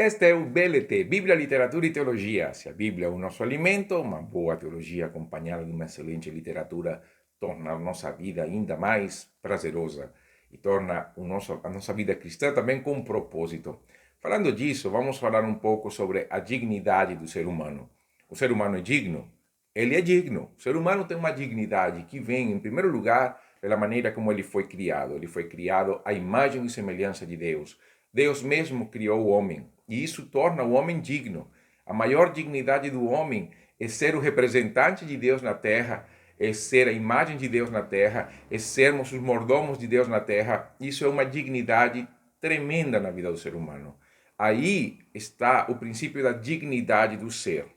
Este é o BLT, Bíblia, Literatura e Teologia. Se a Bíblia é o nosso alimento, uma boa teologia acompanhada de uma excelente literatura torna a nossa vida ainda mais prazerosa e torna a nossa vida cristã também com propósito. Falando disso, vamos falar um pouco sobre a dignidade do ser humano. O ser humano é digno? Ele é digno. O ser humano tem uma dignidade que vem, em primeiro lugar, pela maneira como ele foi criado. Ele foi criado à imagem e semelhança de Deus. Deus mesmo criou o homem, e isso torna o homem digno. A maior dignidade do homem é ser o representante de Deus na terra, é ser a imagem de Deus na terra, é sermos os mordomos de Deus na terra. Isso é uma dignidade tremenda na vida do ser humano. Aí está o princípio da dignidade do ser.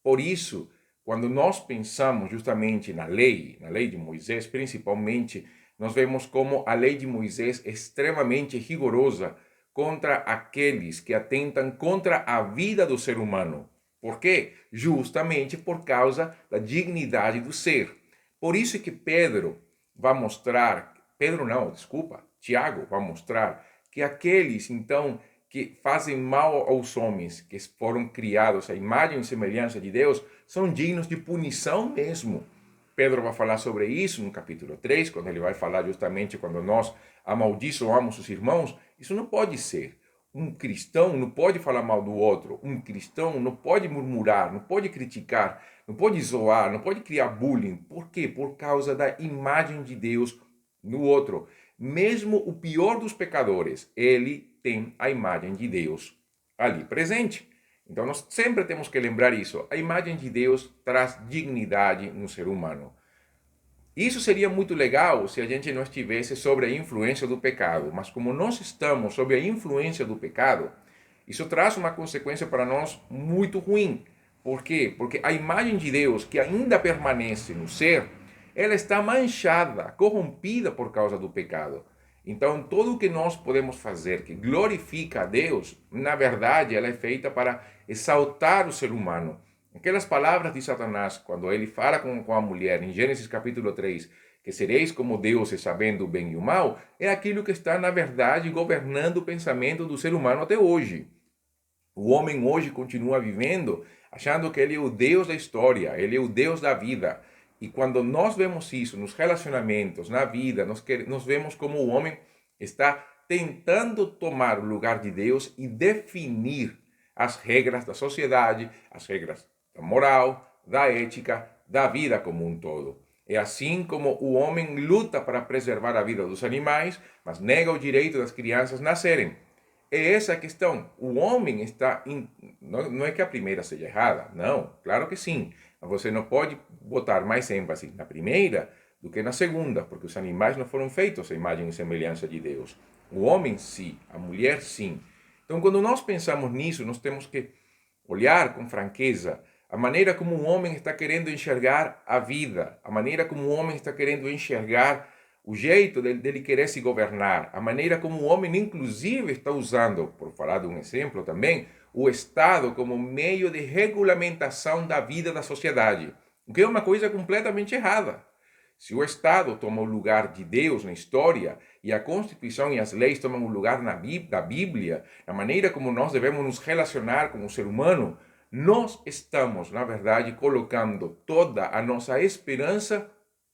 Por isso, quando nós pensamos justamente na lei de Moisés, principalmente, nós vemos como a lei de Moisés é extremamente rigorosa contra aqueles que atentam contra a vida do ser humano. Por quê? Justamente por causa da dignidade do ser. Por isso que Tiago vai mostrar que aqueles, então, que fazem mal aos homens, que foram criados à imagem e semelhança de Deus, são dignos de punição mesmo. Pedro vai falar sobre isso no capítulo 3, quando ele vai falar justamente quando nós amaldiçoamos os irmãos. Isso não pode ser. Um cristão não pode falar mal do outro. Um cristão não pode murmurar, não pode criticar, não pode zoar, não pode criar bullying. Por quê? Por causa da imagem de Deus no outro. Mesmo o pior dos pecadores, ele tem a imagem de Deus ali presente. Então nós sempre temos que lembrar isso. A imagem de Deus traz dignidade no ser humano. Isso seria muito legal se a gente não estivesse sob a influência do pecado. Mas como nós estamos sob a influência do pecado, isso traz uma consequência para nós muito ruim. Por quê? Porque a imagem de Deus que ainda permanece no ser, ela está manchada, corrompida por causa do pecado. Então, tudo o que nós podemos fazer que glorifica a Deus, na verdade, ela é feita para exaltar o ser humano. Aquelas palavras de Satanás, quando ele fala com a mulher, em Gênesis capítulo 3, que sereis como deuses sabendo o bem e o mal, é aquilo que está, na verdade, governando o pensamento do ser humano até hoje. O homem hoje continua vivendo achando que ele é o Deus da história, ele é o Deus da vida. E quando nós vemos isso nos relacionamentos, na vida, nós vemos como o homem está tentando tomar o lugar de Deus e definir as regras da sociedade, as regras da moral, da ética, da vida como um todo. É assim como o homem luta para preservar a vida dos animais, mas nega o direito das crianças nascerem. É essa a questão. O homem está. Não é que a primeira seja errada, não, claro que sim. Mas você não pode botar mais ênfase na primeira do que na segunda, porque os animais não foram feitos à imagem e semelhança de Deus. O homem, sim, a mulher, sim. Então, quando nós pensamos nisso, nós temos que olhar com franqueza a maneira como o homem está querendo enxergar a vida, a maneira como o homem está querendo enxergar o jeito dele querer se governar, a maneira como o homem, inclusive, está usando, por falar de um exemplo também, o Estado como meio de regulamentação da vida da sociedade, o que é uma coisa completamente errada. Se o Estado toma o lugar de Deus na história e a Constituição e as leis tomam o lugar da Bíblia, na maneira como nós devemos nos relacionar com o ser humano, nós estamos, na verdade, colocando toda a nossa esperança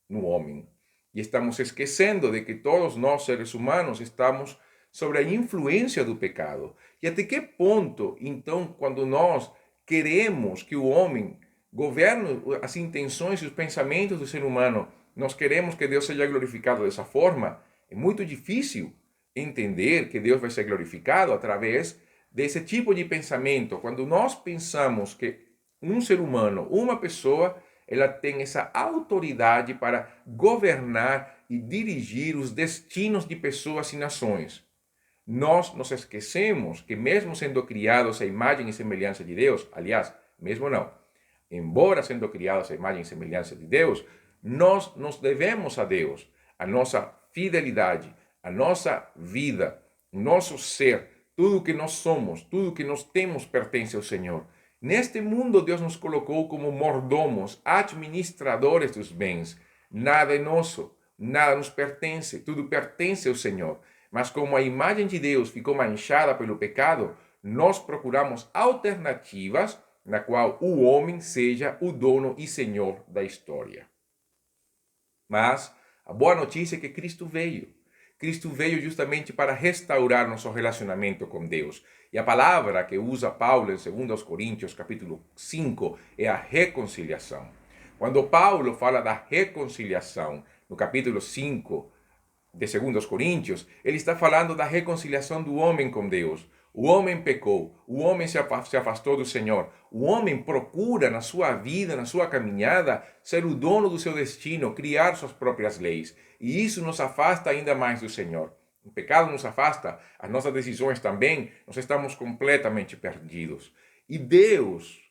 no homem. E estamos esquecendo de que todos nós, seres humanos, estamos sobre a influência do pecado. E até que ponto, então, quando nós queremos que o homem governe as intenções e os pensamentos do ser humano, nós queremos que Deus seja glorificado dessa forma, é muito difícil entender que Deus vai ser glorificado através desse tipo de pensamento. Quando nós pensamos que um ser humano, uma pessoa, ela tem essa autoridade para governar e dirigir os destinos de pessoas e nações. Nós nos esquecemos que mesmo sendo criados à imagem e semelhança de Deus, aliás, mesmo não, embora sendo criados à imagem e semelhança de Deus, nós nos devemos a Deus, a nossa fidelidade, a nossa vida, o nosso ser, tudo que nós somos, tudo que nós temos pertence ao Senhor. Neste mundo, Deus nos colocou como mordomos, administradores dos bens. Nada é nosso, nada nos pertence, tudo pertence ao Senhor. Mas como a imagem de Deus ficou manchada pelo pecado, nós procuramos alternativas na qual o homem seja o dono e senhor da história. Mas a boa notícia é que Cristo veio. Cristo veio justamente para restaurar nosso relacionamento com Deus. E a palavra que usa Paulo em 2 Coríntios, capítulo 5, é a reconciliação. Quando Paulo fala da reconciliação, no capítulo 5 de 2 Coríntios, ele está falando da reconciliação do homem com Deus. O homem pecou, o homem se afastou do Senhor. O homem procura na sua vida, na sua caminhada, ser o dono do seu destino, criar suas próprias leis. E isso nos afasta ainda mais do Senhor. O pecado nos afasta, as nossas decisões também, nós estamos completamente perdidos. E Deus,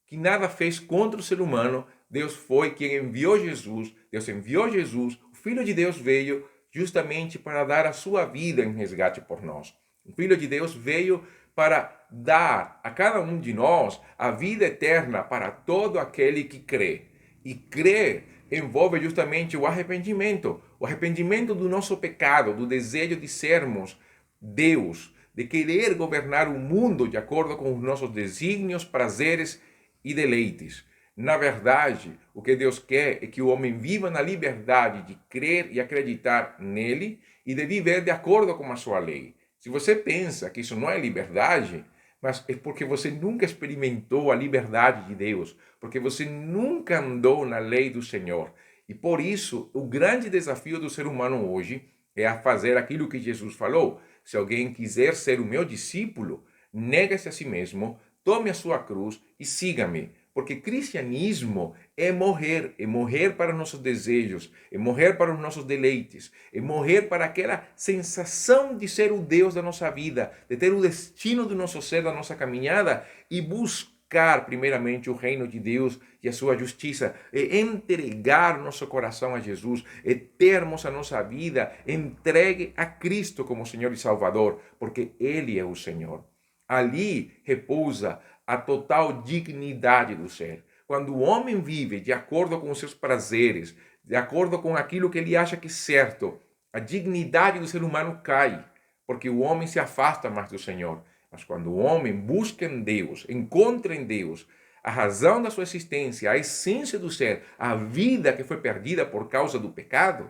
que nada fez contra o ser humano, Deus foi quem enviou Jesus. Deus enviou Jesus, o Filho de Deus veio justamente para dar a sua vida em resgate por nós. O Filho de Deus veio para dar a cada um de nós a vida eterna para todo aquele que crê. E crer envolve justamente o arrependimento do nosso pecado, do desejo de sermos Deus, de querer governar o mundo de acordo com os nossos desígnios, prazeres e deleites. Na verdade, o que Deus quer é que o homem viva na liberdade de crer e acreditar nele e de viver de acordo com a sua lei. Se você pensa que isso não é liberdade, mas é porque você nunca experimentou a liberdade de Deus, porque você nunca andou na lei do Senhor. E por isso, o grande desafio do ser humano hoje é a fazer aquilo que Jesus falou. Se alguém quiser ser o meu discípulo, negue-se a si mesmo, tome a sua cruz e siga-me. Porque cristianismo é morrer para os nossos desejos, é morrer para os nossos deleites, é morrer para aquela sensação de ser o Deus da nossa vida, de ter o destino do nosso ser, da nossa caminhada e buscar primeiramente o reino de Deus e a sua justiça, é entregar nosso coração a Jesus, é termos a nossa vida entregue a Cristo como Senhor e Salvador, porque Ele é o Senhor. Ali repousa a total dignidade do ser. Quando o homem vive de acordo com os seus prazeres, de acordo com aquilo que ele acha que é certo, a dignidade do ser humano cai, porque o homem se afasta mais do Senhor. Mas quando o homem busca em Deus, encontra em Deus a razão da sua existência, a essência do ser, a vida que foi perdida por causa do pecado,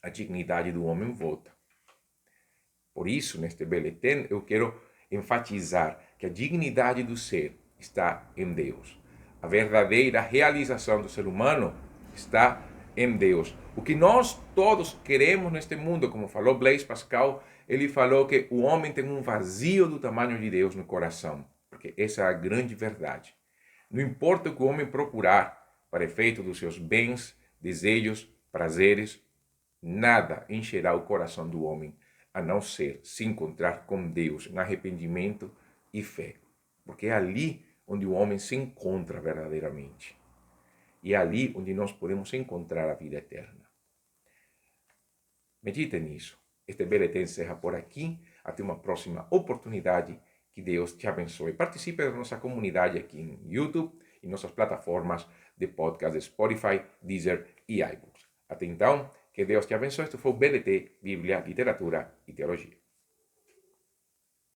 a dignidade do homem volta. Por isso, neste Beletém, eu quero enfatizar que a dignidade do ser está em Deus. A verdadeira realização do ser humano está em Deus. O que nós todos queremos neste mundo, como falou Blaise Pascal, ele falou que o homem tem um vazio do tamanho de Deus no coração, porque essa é a grande verdade. Não importa o que o homem procurar para efeito dos seus bens, desejos, prazeres, nada encherá o coração do homem a não ser se encontrar com Deus em arrependimento e fé. Porque é ali onde o homem se encontra verdadeiramente. E é ali onde nós podemos encontrar a vida eterna. Medite nisso. Este Beletém encerra por aqui. Até uma próxima oportunidade. Que Deus te abençoe. Participe da nossa comunidade aqui em YouTube e nossas plataformas de podcast Spotify, Deezer e iBooks. Até então, que Deus te abençoe. Este foi o BLT, Bíblia, Literatura e Teologia.